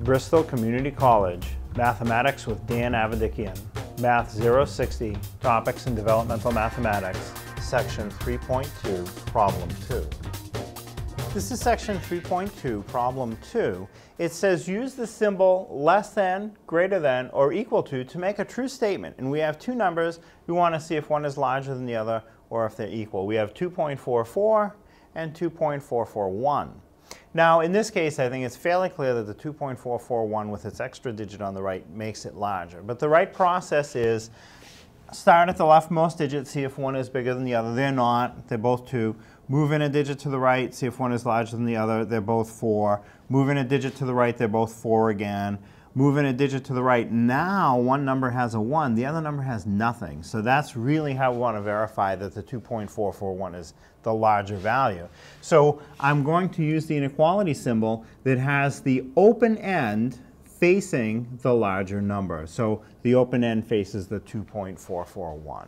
Bristol Community College, Mathematics with Dan Avedikian, Math 060, Topics in Developmental Mathematics, Section 3.2, Problem 2. This is Section 3.2, Problem 2. It says use the symbol less than, greater than, or equal to make a true statement. And we have two numbers. We want to see if one is larger than the other or if they're equal. We have 2.44 and 2.441. Now, in this case, I think it's fairly clear that the 2.441 with its extra digit on the right makes it larger. But the right process is start at the leftmost digit, see if one is bigger than the other. They're not. They're both 2. Move in a digit to the right, see if one is larger than the other. They're both 4. Move in a digit to the right, they're both 4 again. Move in a digit to the right. Now, one number has a 1. The other number has nothing. So that's really how we want to verify that the 2.441 is the larger value. So I'm going to use the inequality symbol that has the open end facing the larger number. So the open end faces the 2.441.